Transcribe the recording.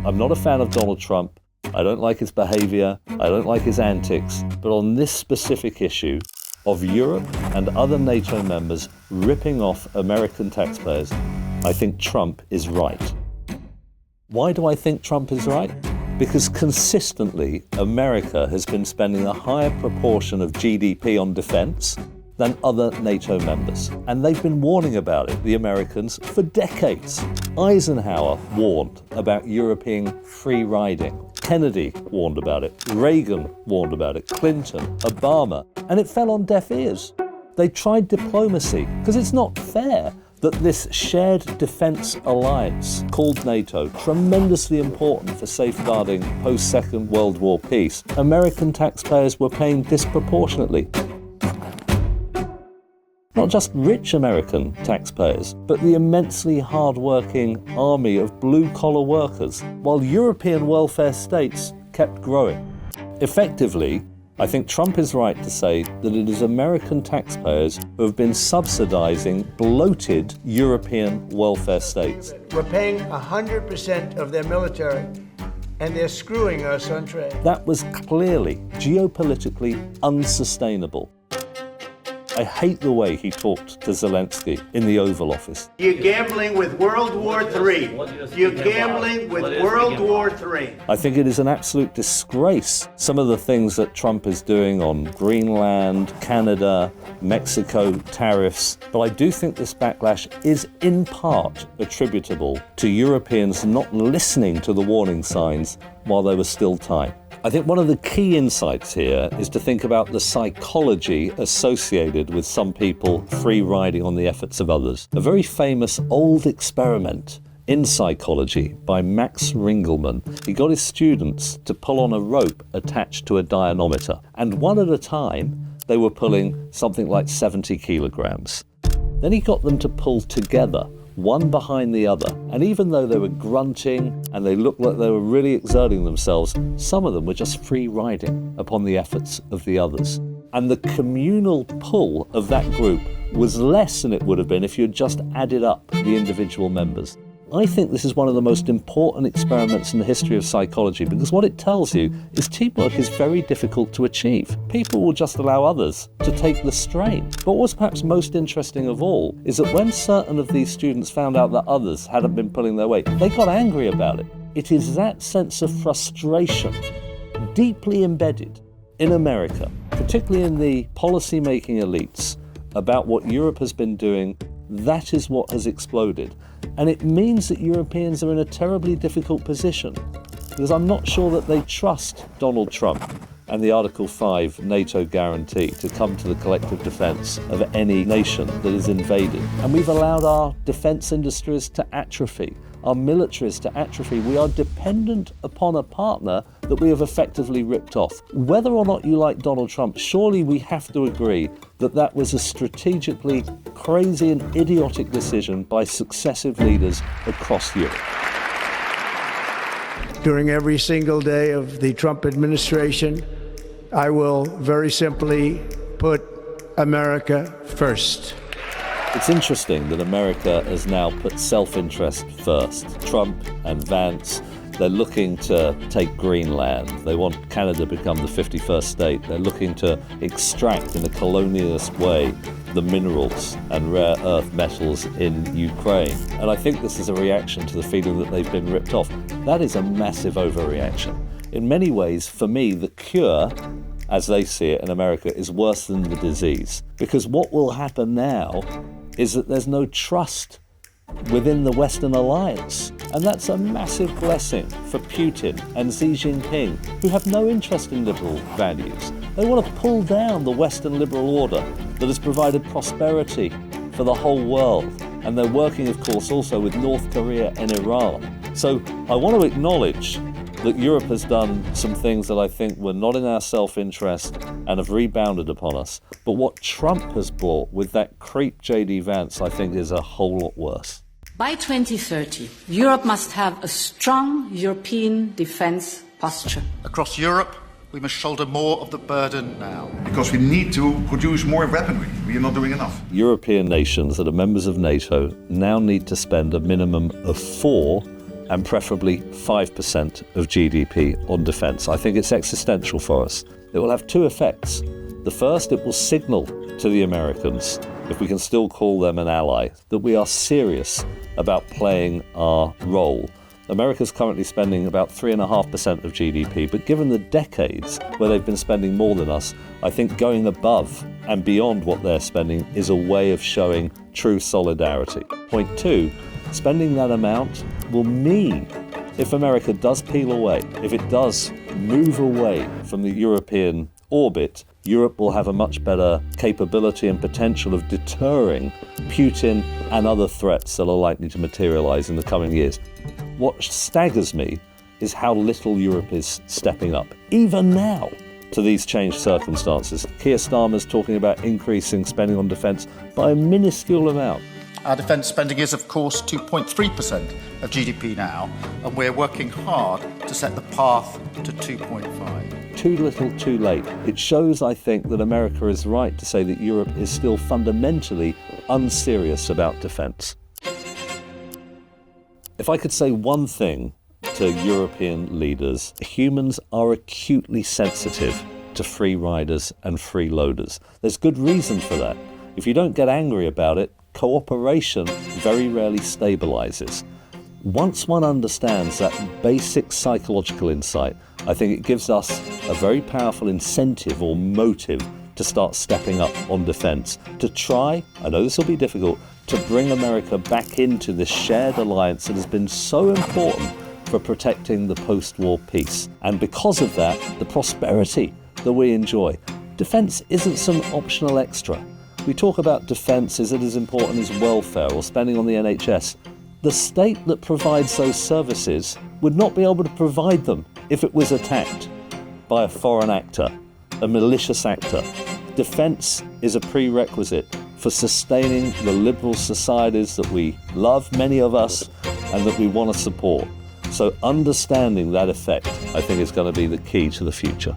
I'm not a fan of Donald Trump. I don't like his behavior. I don't like his antics. But on this specific issue of Europe and other NATO members ripping off American taxpayers, I think Trump is right. Why do I think Trump is right? Because consistently, America has been spending a higher proportion of GDP on defense than other NATO members. And they've been warning about it, the Americans, for decades. Eisenhower warned about European free riding. Kennedy warned about it. Reagan warned about it. Clinton, Obama. And it fell on deaf ears. They tried diplomacy, because it's not fair that this shared defence alliance called NATO, tremendously important for safeguarding post-Second World War peace, American taxpayers were paying disproportionately. Not just rich American taxpayers, but the immensely hard-working army of blue-collar workers, while European welfare states kept growing. Effectively, I think Trump is right to say that it is American taxpayers who have been subsidizing bloated European welfare states. We're paying 100% of their military, and they're screwing us on trade. That was clearly geopolitically unsustainable. I hate the way he talked to Zelensky in the Oval Office. You're gambling with World War III. You're gambling with World War III. I think it is an absolute disgrace, some of the things that Trump is doing on Greenland, Canada, Mexico, tariffs. But I do think this backlash is in part attributable to Europeans not listening to the warning signs while there was still time. I think one of the key insights here is to think about the psychology associated with some people free riding on the efforts of others. A very famous old experiment in psychology by Max Ringelmann. He got his students to pull on a rope attached to a dynamometer, and one at a time they were pulling something like 70 kilograms. Then he got them to pull together, one behind the other, and even though they were grunting and they looked like they were really exerting themselves, some of them were just free riding upon the efforts of the others. And the communal pull of that group was less than it would have been if you had just added up the individual members. I think this is one of the most important experiments in the history of psychology, because what it tells you is teamwork is very difficult to achieve. People will just allow others to take the strain. But what's perhaps most interesting of all is that when certain of these students found out that others hadn't been pulling their weight, they got angry about it. It is that sense of frustration, deeply embedded in America, particularly in the policy-making elites, about what Europe has been doing. That is what has exploded. And it means that Europeans are in a terribly difficult position, because I'm not sure that they trust Donald Trump and the Article 5 NATO guarantee to come to the collective defence of any nation that is invaded. And we've allowed our defence industries to atrophy, our militaries to atrophy. We are dependent upon a partner that we have effectively ripped off. Whether or not you like Donald Trump, surely we have to agree that that was a strategically crazy and idiotic decision by successive leaders across Europe. During every single day of the Trump administration, I will very simply put America first. It's interesting that America has now put self-interest first. Trump and Vance, they're looking to take Greenland. They want Canada to become the 51st state. They're looking to extract in a colonialist way the minerals and rare earth metals in Ukraine. And I think this is a reaction to the feeling that they've been ripped off. That is a massive overreaction. In many ways, for me, the cure, as they see it in America, is worse than the disease. Because what will happen now is that there's no trust within the Western alliance. And that's a massive blessing for Putin and Xi Jinping, who have no interest in liberal values. They want to pull down the Western liberal order that has provided prosperity for the whole world. And they're working, of course, also with North Korea and Iran. So I want to acknowledge that Europe has done some things that I think were not in our self-interest and have rebounded upon us. But what Trump has brought with that creep J.D. Vance, I think, is a whole lot worse. By 2030, Europe must have a strong European defence posture. Across Europe, we must shoulder more of the burden now. Because we need to produce more weaponry. We are not doing enough. European nations that are members of NATO now need to spend a minimum of 4 and preferably 5% of GDP on defence. I think it's existential for us. It will have two effects. The first, it will signal to the Americans, if we can still call them an ally, that we are serious about playing our role. America's currently spending about 3.5% of GDP, but given the decades where they've been spending more than us, I think going above and beyond what they're spending is a way of showing true solidarity. Point two, spending that amount will mean, if America does peel away, if it does move away from the European orbit, Europe will have a much better capability and potential of deterring Putin and other threats that are likely to materialize in the coming years. What staggers me is how little Europe is stepping up, even now, to these changed circumstances. Keir Starmer's talking about increasing spending on defence by a minuscule amount. Our defence spending is, of course, 2.3% of GDP now, and we're working hard to set the path to 2.5. Too little, too late. It shows, I think, that America is right to say that Europe is still fundamentally unserious about defence. If I could say one thing to European leaders, humans are acutely sensitive to free riders and freeloaders. There's good reason for that. If you don't get angry about it, cooperation very rarely stabilizes. Once one understands that basic psychological insight, I think it gives us a very powerful incentive or motive to start stepping up on defence, to try, I know this will be difficult, to bring America back into this shared alliance that has been so important for protecting the post-war peace. And because of that, the prosperity that we enjoy. Defence isn't some optional extra. We talk about defence, is it as important as welfare or spending on the NHS? The state that provides those services would not be able to provide them if it was attacked by a foreign actor, a malicious actor. Defence is a prerequisite for sustaining the liberal societies that we love, many of us, and that we want to support. So understanding that effect, I think, is going to be the key to the future.